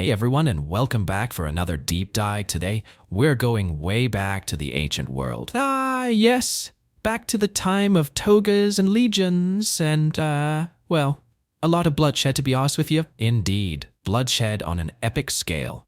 Hey everyone, and welcome back for another deep dive. Today, we're going way back to the ancient world. Yes, back to the time of togas and legions and, well, a lot of bloodshed, to be honest with you. Indeed, bloodshed on an epic scale.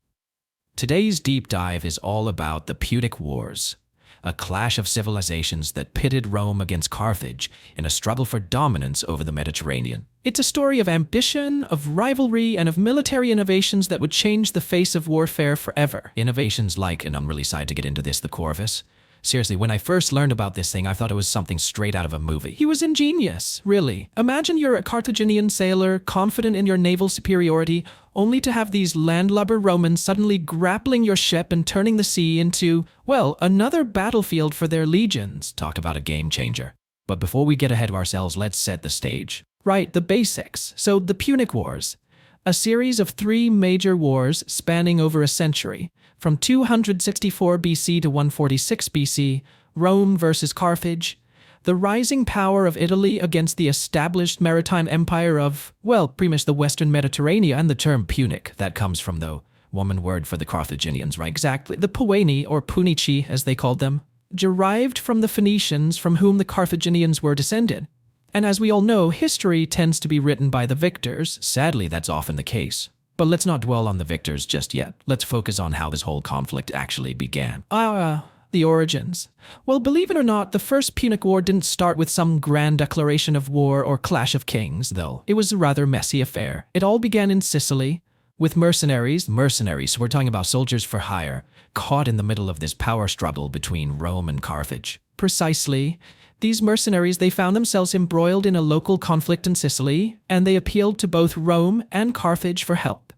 Today's deep dive is all about the Punic Wars, a clash of civilizations that pitted Rome against Carthage in a struggle for dominance over the Mediterranean. It's a story of ambition, of rivalry, and of military innovations that would change the face of warfare forever. Innovations like, and I'm really excited to get into this, the Corvus. Seriously, when I first learned about this thing, I thought it was something straight out of a movie. He was ingenious, really. Imagine you're a Carthaginian sailor, confident in your naval superiority, only to have these landlubber Romans suddenly grappling your ship and turning the sea into, well, another battlefield for their legions. Talk about a game changer. But before we get ahead of ourselves, let's set the stage. Right, the basics. So, the Punic Wars. A series of 3 major wars spanning over a century. From 264 BC to 146 BC, Rome versus Carthage. The rising power of Italy against the established maritime empire of, well, pretty much the Western Mediterranean, and the term Punic, that comes from the Roman word for the Carthaginians, right? Exactly. The Pueni, or Punici, as they called them, derived from the Phoenicians from whom the Carthaginians were descended. And as we all know, history tends to be written by the victors. Sadly, that's often the case. But let's not dwell on the victors just yet. Let's focus on how this whole conflict actually began. The origins. Well, believe it or not, the First Punic War didn't start with some grand declaration of war or clash of kings, though. It was a rather messy affair. It all began in Sicily, with mercenaries, so we're talking about soldiers for hire, caught in the middle of this power struggle between Rome and Carthage. Precisely. These mercenaries, they found themselves embroiled in a local conflict in Sicily, and they appealed to both Rome and Carthage for help.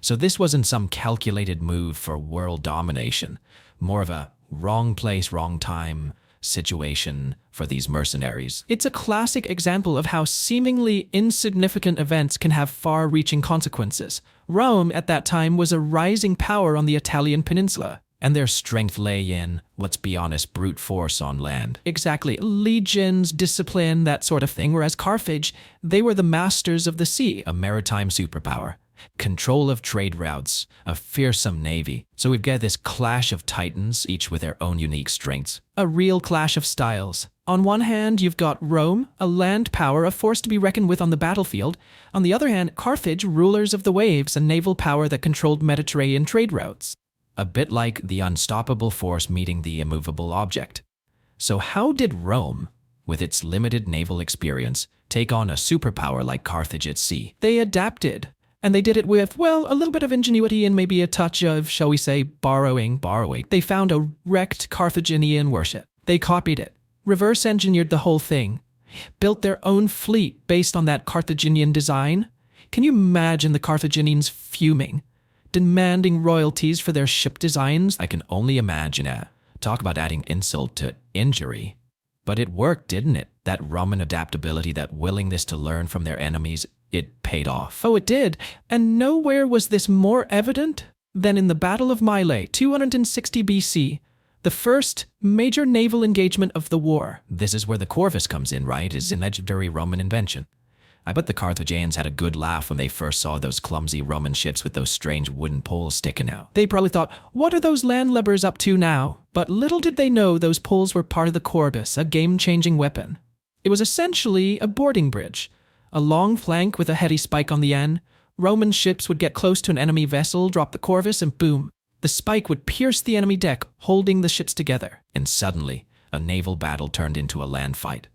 So this wasn't some calculated move for world domination, more of a wrong place, wrong time situation for these mercenaries. It's a classic example of how seemingly insignificant events can have far-reaching consequences. Rome, at that time, was a rising power on the Italian peninsula, and their strength lay in, let's be honest, brute force on land. Exactly. Legions, discipline, that sort of thing. Whereas Carthage, they were the masters of the sea, a maritime superpower. Control of trade routes, a fearsome navy. So we've got this clash of titans, each with their own unique strengths. A real clash of styles. On one hand, you've got Rome, a land power, a force to be reckoned with on the battlefield. On the other hand, Carthage, rulers of the waves, a naval power that controlled Mediterranean trade routes. A bit like the unstoppable force meeting the immovable object. So how did Rome, with its limited naval experience, take on a superpower like Carthage at sea? They adapted. And they did it with, well, a little bit of ingenuity and maybe a touch of, shall we say, borrowing. They found a wrecked Carthaginian worship. They copied it, reverse engineered the whole thing, built their own fleet based on that Carthaginian design. Can you imagine the Carthaginians fuming, demanding royalties for their ship designs? I can only imagine. Talk about adding insult to injury. But it worked, didn't it? That Roman adaptability, that willingness to learn from their enemies, it paid off. Oh, it did. And nowhere was this more evident than in the Battle of Mylae, 260 BC, the first major naval engagement of the war. This is where the Corvus comes in, right? It's a legendary Roman invention. I bet the Carthaginians had a good laugh when they first saw those clumsy Roman ships with those strange wooden poles sticking out. They probably thought, what are those landlubbers up to now? But little did they know those poles were part of the Corvus, a game-changing weapon. It was essentially a boarding bridge. A long flank with a heady spike on the end. Roman ships would get close to an enemy vessel, drop the Corvus, and boom. The spike would pierce the enemy deck, holding the ships together. And suddenly, a naval battle turned into a land fight.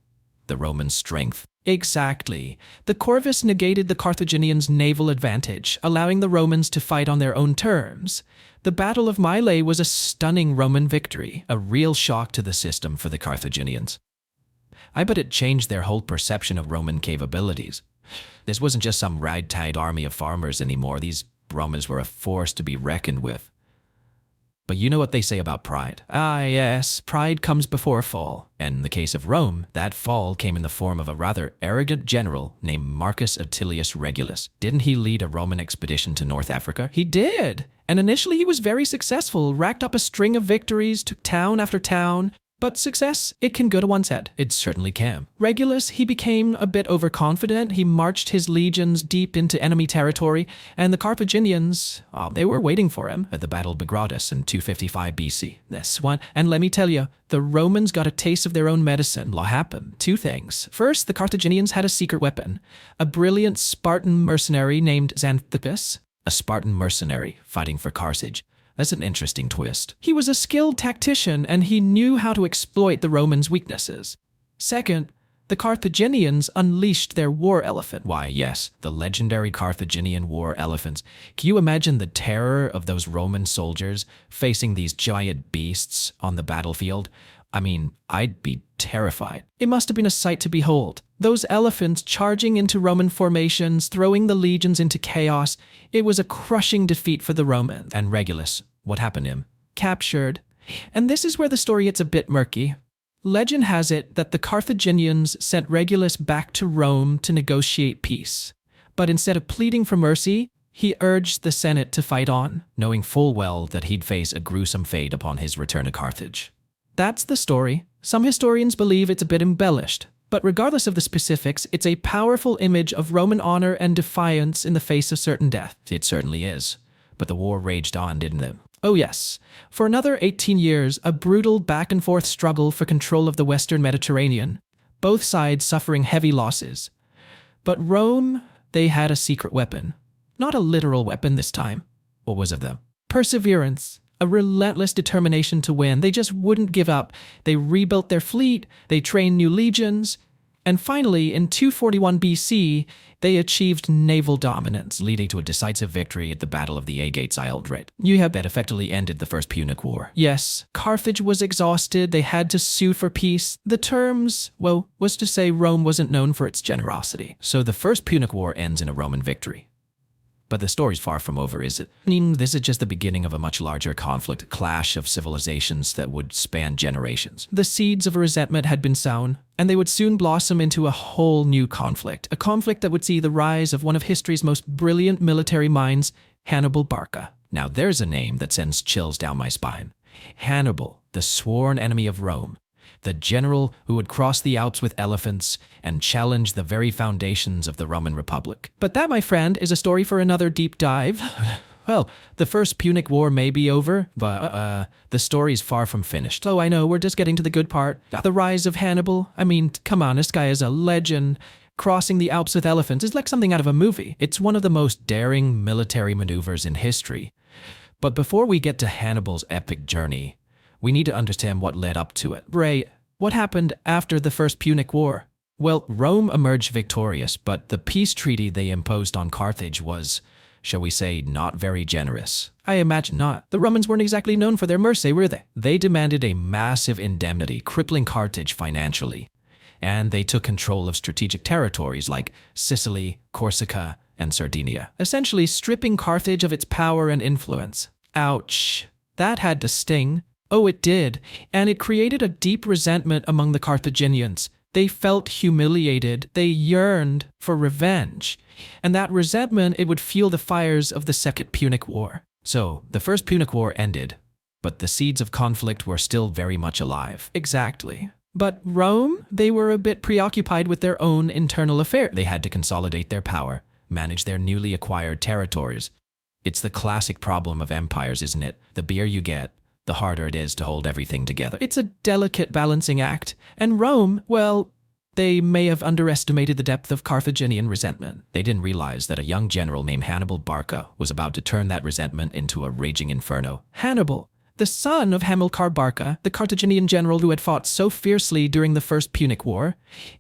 The Roman strength. Exactly. The Corvus negated the Carthaginians' naval advantage, allowing the Romans to fight on their own terms. The Battle of Mylae was a stunning Roman victory, a real shock to the system for the Carthaginians. I bet it changed their whole perception of Roman capabilities. This wasn't just some ragtag army of farmers anymore. These Romans were a force to be reckoned with. But you know what they say about pride? Yes, pride comes before a fall. And in the case of Rome, that fall came in the form of a rather arrogant general named Marcus Attilius Regulus. Didn't he lead a Roman expedition to North Africa? He did! And initially he was very successful, racked up a string of victories, took town after town. But success, it can go to one's head. It certainly can. Regulus, he became a bit overconfident. He marched his legions deep into enemy territory, and the Carthaginians, they were waiting for him at the Battle of Bagradus in 255 BC. This one, and let me tell you, the Romans got a taste of their own medicine. What happened? Two things. First, the Carthaginians had a secret weapon, a brilliant Spartan mercenary named Xanthippus, a Spartan mercenary fighting for Carthage. That's an interesting twist. He was a skilled tactician, and he knew how to exploit the Romans' weaknesses. Second, the Carthaginians unleashed their war elephant. Why, yes, the legendary Carthaginian war elephants. Can you imagine the terror of those Roman soldiers facing these giant beasts on the battlefield? I mean, I'd be terrified. It must have been a sight to behold. Those elephants charging into Roman formations, throwing the legions into chaos. It was a crushing defeat for the Romans. And Regulus, what happened to him? Captured. And this is where the story gets a bit murky. Legend has it that the Carthaginians sent Regulus back to Rome to negotiate peace. But instead of pleading for mercy, he urged the Senate to fight on, knowing full well that he'd face a gruesome fate upon his return to Carthage. That's the story. Some historians believe it's a bit embellished, but regardless of the specifics, it's a powerful image of Roman honor and defiance in the face of certain death. It certainly is. But the war raged on, didn't it? Oh yes. For another 18 years, a brutal back-and-forth struggle for control of the Western Mediterranean, both sides suffering heavy losses. But Rome, they had a secret weapon. Not a literal weapon this time. What was it though? Perseverance. A relentless determination to win. They just wouldn't give up. They rebuilt their fleet, they trained new legions, and finally, in 241 BC, they achieved naval dominance, leading to a decisive victory at the Battle of the Agates Isle. You have that effectively ended the First Punic War. Yes, Carthage was exhausted, they had to sue for peace. The terms, well, was to say Rome wasn't known for its generosity. So the First Punic War ends in a Roman victory. But the story's far from over, is it? I mean, this is just the beginning of a much larger conflict, a clash of civilizations that would span generations. The seeds of resentment had been sown, and they would soon blossom into a whole new conflict. A conflict that would see the rise of one of history's most brilliant military minds, Hannibal Barca. Now there's a name that sends chills down my spine. Hannibal, the sworn enemy of Rome. The general who would cross the Alps with elephants and challenge the very foundations of the Roman Republic. But that, my friend, is a story for another deep dive. Well, the First Punic War may be over, but the story's far from finished. Oh, I know, we're just getting to the good part. The rise of Hannibal. I mean, come on, this guy is a legend. Crossing the Alps with elephants is like something out of a movie. It's one of the most daring military maneuvers in history. But before we get to Hannibal's epic journey, we need to understand what led up to it. Ray, what happened after the First Punic War? Well, Rome emerged victorious, but the peace treaty they imposed on Carthage was, shall we say, not very generous. I imagine not. The Romans weren't exactly known for their mercy, were they? They demanded a massive indemnity, crippling Carthage financially. And they took control of strategic territories like Sicily, Corsica, and Sardinia, essentially stripping Carthage of its power and influence. Ouch. That had to sting. Oh, it did, and it created a deep resentment among the Carthaginians. They felt humiliated, they yearned for revenge, and that resentment, it would fuel the fires of the Second Punic War. So, the First Punic War ended, but the seeds of conflict were still very much alive. Exactly. But Rome, they were a bit preoccupied with their own internal affairs. They had to consolidate their power, manage their newly acquired territories. It's the classic problem of empires, isn't it? The bigger you get, the harder it is to hold everything together. It's a delicate balancing act. And Rome, well, they may have underestimated the depth of Carthaginian resentment. They didn't realize that a young general named Hannibal Barca was about to turn that resentment into a raging inferno. Hannibal, the son of Hamilcar Barca, the Carthaginian general who had fought so fiercely during the First Punic War.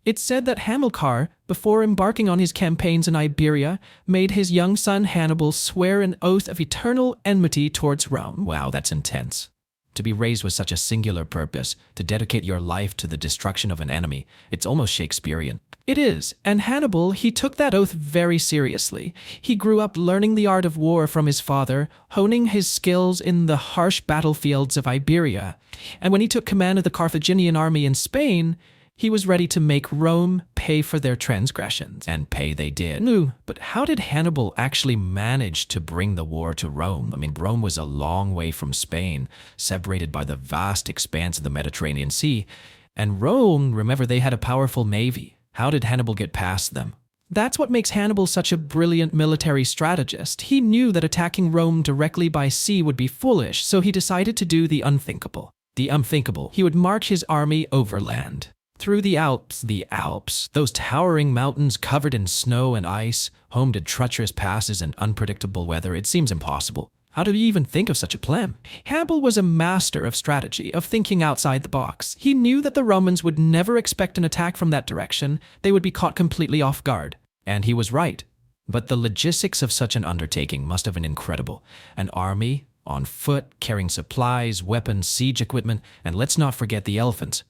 It's said that Hamilcar, before embarking on his campaigns in Iberia, made his young son Hannibal swear an oath of eternal enmity towards Rome. Wow, that's intense. To be raised with such a singular purpose, to dedicate your life to the destruction of an enemy, it's almost Shakespearean. It is, and Hannibal, he took that oath very seriously. He grew up learning the art of war from his father, honing his skills in the harsh battlefields of Iberia. And when he took command of the Carthaginian army in Spain, He was ready to make Rome pay for their transgressions, and pay they did. No, but how did Hannibal actually manage to bring the war to Rome? I mean, Rome was a long way from Spain, separated by the vast expanse of the Mediterranean Sea. And Rome, remember, they had a powerful navy. How did Hannibal get past them? That's what makes Hannibal such a brilliant military strategist. He knew that attacking Rome directly by sea would be foolish, so he decided to do the unthinkable. The unthinkable. He would march his army overland. Through the Alps, those towering mountains covered in snow and ice, home to treacherous passes and unpredictable weather. It seems impossible. How did he even think of such a plan? Hannibal was a master of strategy, of thinking outside the box. He knew that the Romans would never expect an attack from that direction. They would be caught completely off guard. And he was right. But the logistics of such an undertaking must have been incredible. An army, on foot, carrying supplies, weapons, siege equipment, and let's not forget the elephants.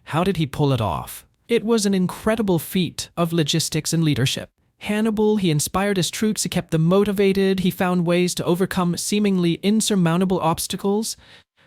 How did he pull it off? It was an incredible feat of logistics and leadership. Hannibal, he inspired his troops, he kept them motivated, he found ways to overcome seemingly insurmountable obstacles.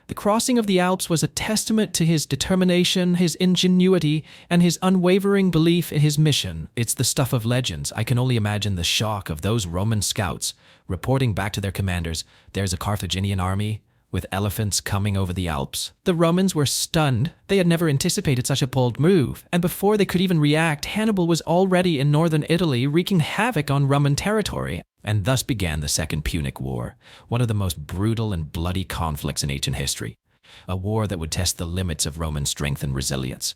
The crossing of the Alps was a testament to his determination, his ingenuity, and his unwavering belief in his mission. It's the stuff of legends. I can only imagine the shock of those Roman scouts reporting back to their commanders, there's a Carthaginian army with elephants coming over the Alps. The Romans were stunned. They had never anticipated such a bold move, and before they could even react, Hannibal was already in northern Italy wreaking havoc on Roman territory. And thus began the Second Punic War, one of the most brutal and bloody conflicts in ancient history. A war that would test the limits of Roman strength and resilience.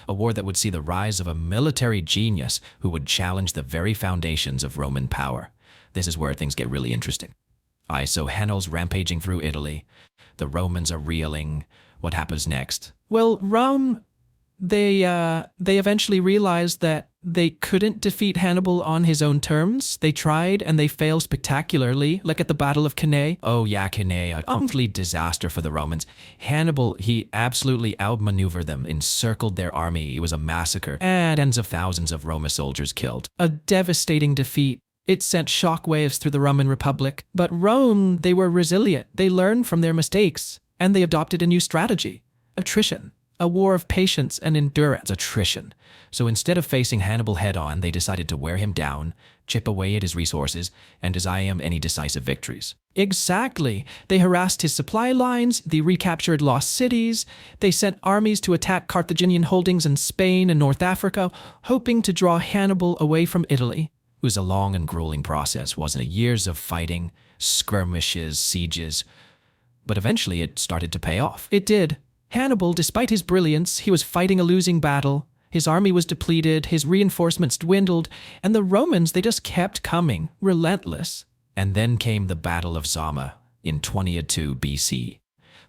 A war that would see the rise of a military genius who would challenge the very foundations of Roman power. This is where things get really interesting. So Hannibal's rampaging through Italy. The Romans are reeling. What happens next? Well, Rome, they eventually realized that they couldn't defeat Hannibal on his own terms. They tried and they failed spectacularly, like at the Battle of Cannae. Oh yeah, Cannae, a complete disaster for the Romans. Hannibal, he absolutely outmaneuvered them, encircled their army. It was a massacre, and tens of thousands of Roman soldiers killed. A devastating defeat. It sent shockwaves through the Roman Republic. But Rome, they were resilient. They learned from their mistakes, and they adopted a new strategy. Attrition. A war of patience and endurance. Attrition. So instead of facing Hannibal head-on, they decided to wear him down, chip away at his resources, and deny him any decisive victories. Exactly. They harassed his supply lines, they recaptured lost cities, they sent armies to attack Carthaginian holdings in Spain and North Africa, hoping to draw Hannibal away from Italy. It was a long and grueling process, wasn't it? Years of fighting, skirmishes, sieges. But eventually it started to pay off. It did. Hannibal, despite his brilliance, he was fighting a losing battle. His army was depleted, his reinforcements dwindled, and the Romans, they just kept coming, relentless. And then came the Battle of Zama in 22 BC.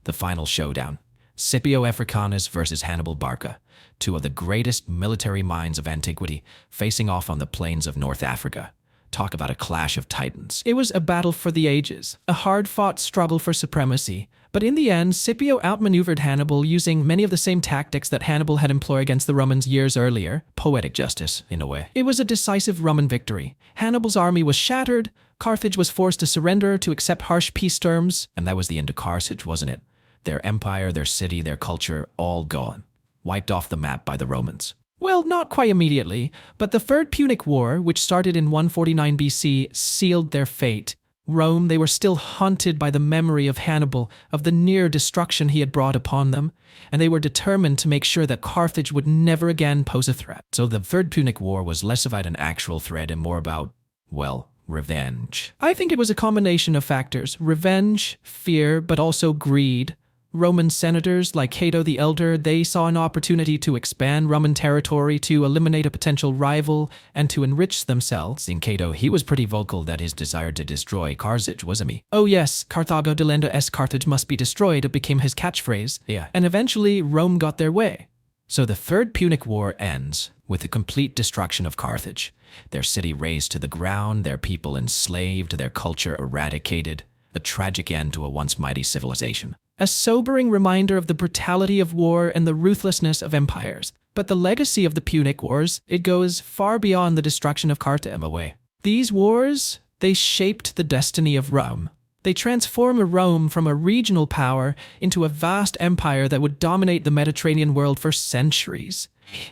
The final showdown. Scipio Africanus versus Hannibal Barca, two of the greatest military minds of antiquity, facing off on the plains of North Africa. Talk about a clash of titans. It was a battle for the ages, a hard-fought struggle for supremacy. But in the end, Scipio outmaneuvered Hannibal using many of the same tactics that Hannibal had employed against the Romans years earlier. Poetic justice, in a way. It was a decisive Roman victory. Hannibal's army was shattered, Carthage was forced to surrender to accept harsh peace terms, and that was the end of Carthage, wasn't it? Their empire, their city, their culture, all gone. Wiped off the map by the Romans. Well, not quite immediately, but the Third Punic War, which started in 149 BC, sealed their fate. Rome, they were still haunted by the memory of Hannibal, of the near destruction he had brought upon them, and they were determined to make sure that Carthage would never again pose a threat. So the Third Punic War was less about an actual threat and more about, well, revenge. I think it was a combination of factors. Revenge, fear, but also greed. Roman senators like Cato the Elder, they saw an opportunity to expand Roman territory, to eliminate a potential rival, and to enrich themselves. In Cato, he was pretty vocal that his desire to destroy Carthage, wasn't he? Oh yes, Carthago delenda est Carthage must be destroyed, it became his catchphrase. Yeah. And eventually, Rome got their way. So the Third Punic War ends with the complete destruction of Carthage. Their city razed to the ground, their people enslaved, their culture eradicated. A tragic end to a once mighty civilization. A sobering reminder of the brutality of war and the ruthlessness of empires. But the legacy of the Punic Wars, it goes far beyond the destruction of Carthage. These wars, they shaped the destiny of Rome. They transformed Rome from a regional power into a vast empire that would dominate the Mediterranean world for centuries.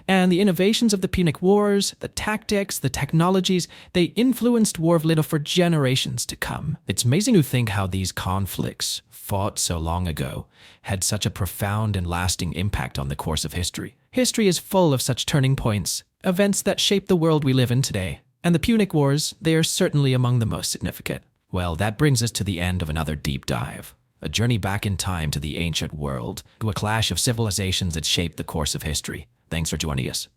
And the innovations of the Punic Wars, the tactics, the technologies, they influenced war for generations to come. It's amazing to think how these conflicts, fought so long ago, had such a profound and lasting impact on the course of history. History is full of such turning points, events that shape the world we live in today. And the Punic Wars, they are certainly among the most significant. Well, that brings us to the end of another deep dive. A journey back in time to the ancient world, to a clash of civilizations that shaped the course of history. Thanks for joining us.